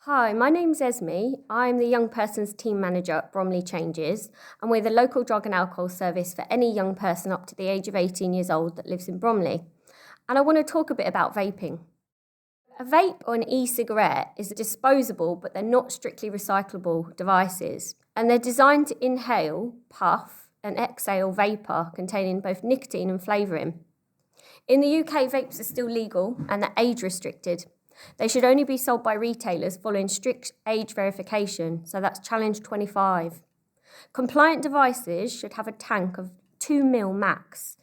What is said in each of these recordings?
Hi, my name's Esme. I'm the Young Persons Team Manager at Bromley Changes, and we're the local drug and alcohol service for any young person up to the age of 18 years old that lives in Bromley. And I want to talk a bit about vaping. A vape or an e-cigarette is disposable, but they're not strictly recyclable devices. And they're designed to inhale, puff, and exhale vapour containing both nicotine and flavouring. In the UK, vapes are still legal and they're age restricted. They should only be sold by retailers following strict age verification, so that's challenge 25. Compliant devices should have a tank of 2 mil max,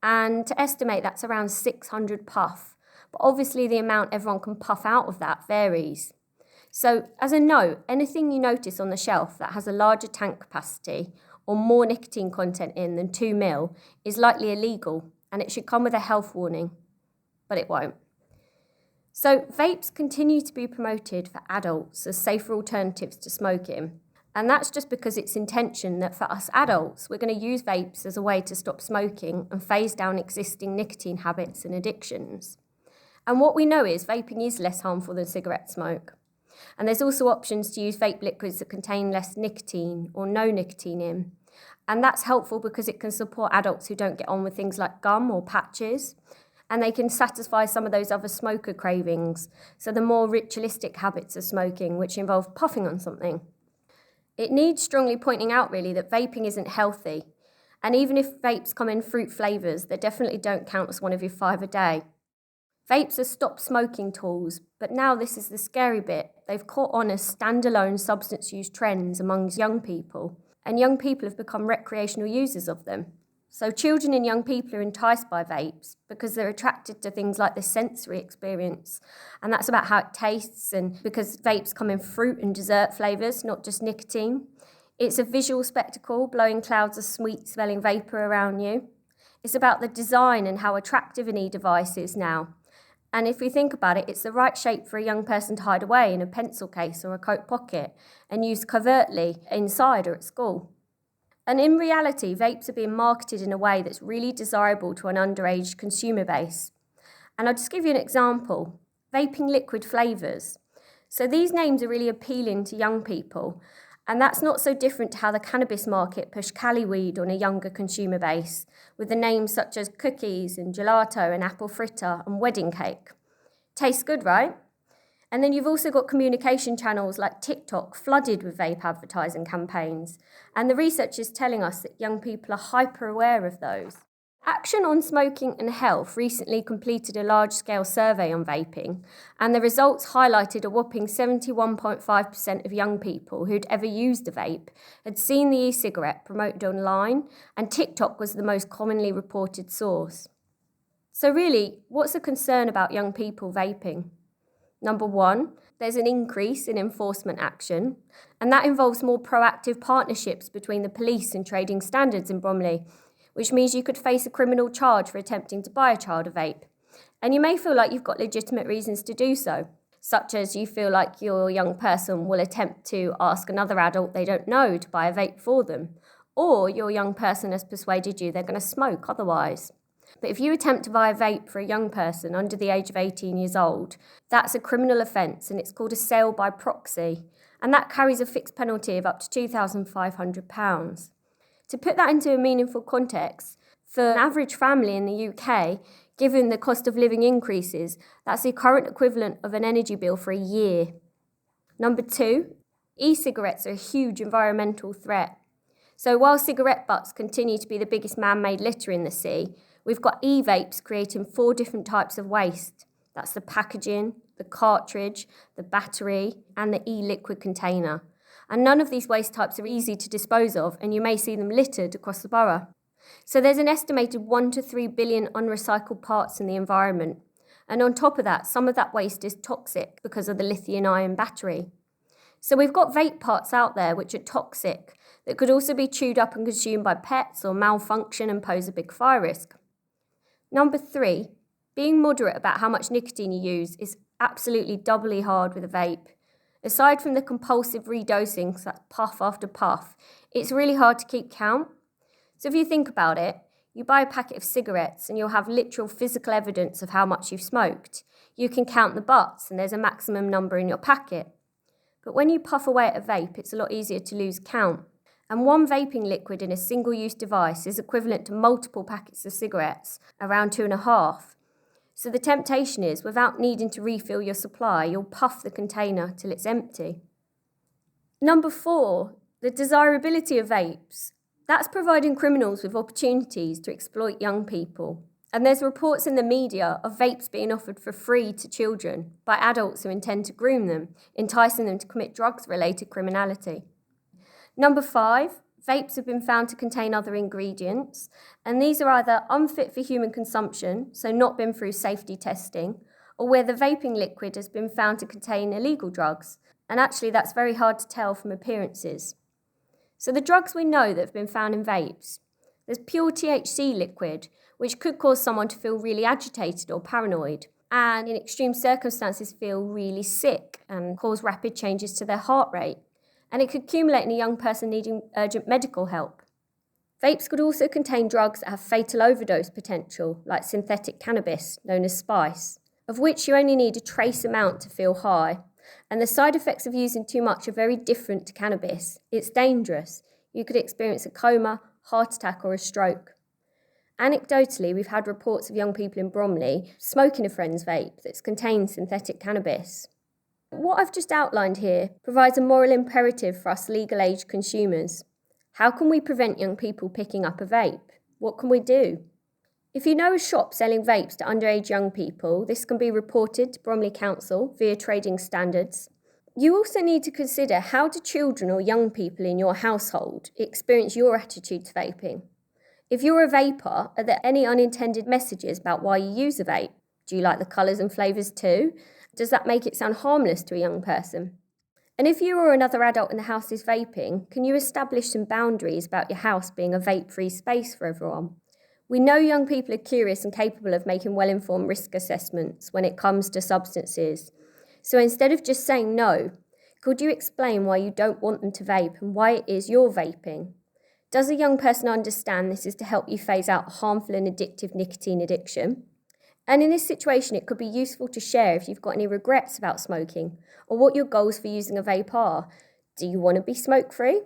and to estimate that's around 600 puff. But obviously the amount everyone can puff out of that varies. So as a note, anything you notice on the shelf that has a larger tank capacity or more nicotine content in than 2 mil is likely illegal, and it should come with a health warning, but it won't. So vapes continue to be promoted for adults as safer alternatives to smoking. And that's just because it's intention that for us adults, we're going to use vapes as a way to stop smoking and phase down existing nicotine habits and addictions. And what we know is vaping is less harmful than cigarette smoke. And there's also options to use vape liquids that contain less nicotine or no nicotine in. And that's helpful because it can support adults who don't get on with things like gum or patches. And they can satisfy some of those other smoker cravings, so the more ritualistic habits of smoking, which involve puffing on something. It needs strongly pointing out, really, that vaping isn't healthy. And even if vapes come in fruit flavours, they definitely don't count as one of your 5 a day. Vapes are stop smoking tools, but now this is the scary bit. They've caught on as standalone substance use trends amongst young people, and young people have become recreational users of them. So children and young people are enticed by vapes because they're attracted to things like the sensory experience. And that's about how it tastes, and because vapes come in fruit and dessert flavours, not just nicotine. It's a visual spectacle, blowing clouds of sweet-smelling vapour around you. It's about the design and how attractive an e-device is now. And if we think about it, it's the right shape for a young person to hide away in a pencil case or a coat pocket and use covertly inside or at school. And in reality, vapes are being marketed in a way that's really desirable to an underage consumer base. And I'll just give you an example. Vaping liquid flavours. So these names are really appealing to young people. And that's not so different to how the cannabis market pushed Cali weed on a younger consumer base, with the names such as cookies and gelato and apple fritter and wedding cake. Tastes good, right? And then you've also got communication channels like TikTok flooded with vape advertising campaigns. And the research is telling us that young people are hyper aware of those. Action on Smoking and Health recently completed a large-scale survey on vaping, and the results highlighted a whopping 71.5% of young people who'd ever used a vape had seen the e-cigarette promoted online, and TikTok was the most commonly reported source. So really, what's the concern about young people vaping? Number 1, there's an increase in enforcement action, and that involves more proactive partnerships between the police and trading standards in Bromley, which means you could face a criminal charge for attempting to buy a child a vape. And you may feel like you've got legitimate reasons to do so, such as you feel like your young person will attempt to ask another adult they don't know to buy a vape for them, or your young person has persuaded you they're going to smoke otherwise. But if you attempt to buy a vape for a young person under the age of 18 years old, that's a criminal offence, and it's called a sale by proxy, and that carries a fixed penalty of up to £2,500. To put that into a meaningful context, for an average family in the UK, given the cost of living increases, that's the current equivalent of an energy bill for a year. Number 2, e-cigarettes are a huge environmental threat. So while cigarette butts continue to be the biggest man-made litter in the sea, we've got e-vapes creating 4 different types of waste. That's the packaging, the cartridge, the battery, and the e-liquid container. And none of these waste types are easy to dispose of, and you may see them littered across the borough. So there's an estimated 1 to 3 billion unrecycled parts in the environment. And on top of that, some of that waste is toxic because of the lithium-ion battery. So we've got vape parts out there which are toxic, that could also be chewed up and consumed by pets or malfunction and pose a big fire risk. Number 3, being moderate about how much nicotine you use is absolutely doubly hard with a vape. Aside from the compulsive redosing, so that's puff after puff, it's really hard to keep count. So if you think about it, you buy a packet of cigarettes and you'll have literal physical evidence of how much you've smoked. You can count the butts and there's a maximum number in your packet. but when you puff away at a vape, it's a lot easier to lose count. And one vaping liquid in a single-use device is equivalent to multiple packets of cigarettes, around 2.5. So the temptation is, without needing to refill your supply, you'll puff the container till it's empty. Number 4, the desirability of vapes. That's providing criminals with opportunities to exploit young people. And there's reports in the media of vapes being offered for free to children by adults who intend to groom them, enticing them to commit drugs-related criminality. Number 5, vapes have been found to contain other ingredients, and these are either unfit for human consumption, so not been through safety testing, or where the vaping liquid has been found to contain illegal drugs, and actually that's very hard to tell from appearances. So the drugs we know that have been found in vapes, there's pure THC liquid, which could cause someone to feel really agitated or paranoid, and in extreme circumstances feel really sick and cause rapid changes to their heart rate. And it could accumulate in a young person needing urgent medical help. Vapes could also contain drugs that have fatal overdose potential, like synthetic cannabis, known as spice, of which you only need a trace amount to feel high. And the side effects of using too much are very different to cannabis. It's dangerous. You could experience a coma, heart attack, or a stroke. Anecdotally, we've had reports of young people in Bromley smoking a friend's vape that's contained synthetic cannabis. What I've just outlined here provides a moral imperative for us legal-age consumers. How can we prevent young people picking up a vape? What can we do? If you know a shop selling vapes to underage young people, this can be reported to Bromley Council via trading standards. You also need to consider, how do children or young people in your household experience your attitude to vaping? If you're a vapor, are there any unintended messages about why you use a vape? Do you like the colours and flavours too? Does that make it sound harmless to a young person? And if you or another adult in the house is vaping, can you establish some boundaries about your house being a vape-free space for everyone? We know young people are curious and capable of making well-informed risk assessments when it comes to substances. So instead of just saying no, could you explain why you don't want them to vape and why it is you're vaping? Does a young person understand this is to help you phase out a harmful and addictive nicotine addiction? And in this situation, it could be useful to share if you've got any regrets about smoking or what your goals for using a vape are. Do you want to be smoke-free?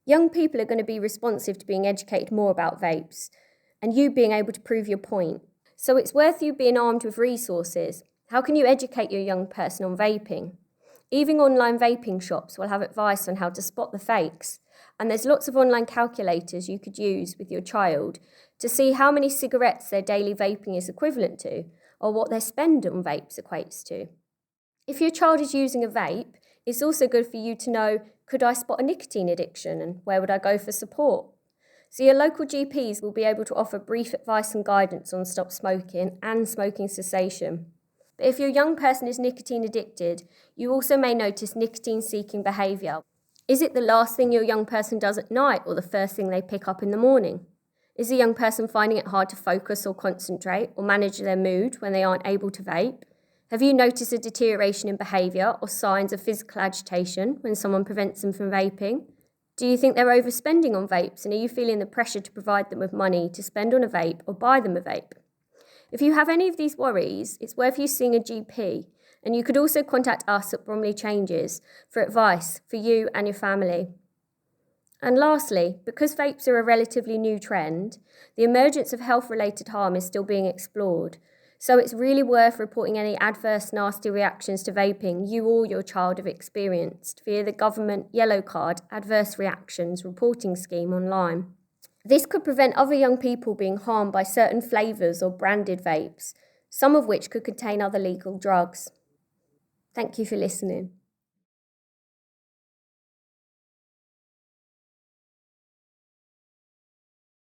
Young people are going to be responsive to being educated more about vapes and you being able to prove your point. So it's worth you being armed with resources. How can you educate your young person on vaping? Even online vaping shops will have advice on how to spot the fakes. And there's lots of online calculators you could use with your child to see how many cigarettes their daily vaping is equivalent to, or what their spend on vapes equates to. If your child is using a vape, it's also good for you to know, could I spot a nicotine addiction and where would I go for support? So your local GPs will be able to offer brief advice and guidance on stop smoking and smoking cessation. But if your young person is nicotine addicted, you also may notice nicotine-seeking behaviour. Is it the last thing your young person does at night or the first thing they pick up in the morning? Is the young person finding it hard to focus or concentrate or manage their mood when they aren't able to vape? Have you noticed a deterioration in behaviour or signs of physical agitation when someone prevents them from vaping? Do you think they're overspending on vapes, and are you feeling the pressure to provide them with money to spend on a vape or buy them a vape? If you have any of these worries, it's worth you seeing a GP, and you could also contact us at Bromley Changes for advice for you and your family. And lastly, because vapes are a relatively new trend, the emergence of health-related harm is still being explored. So it's really worth reporting any adverse, nasty reactions to vaping you or your child have experienced via the government Yellow Card Adverse Reactions Reporting Scheme online. This could prevent other young people being harmed by certain flavours or branded vapes, some of which could contain other legal drugs. Thank you for listening.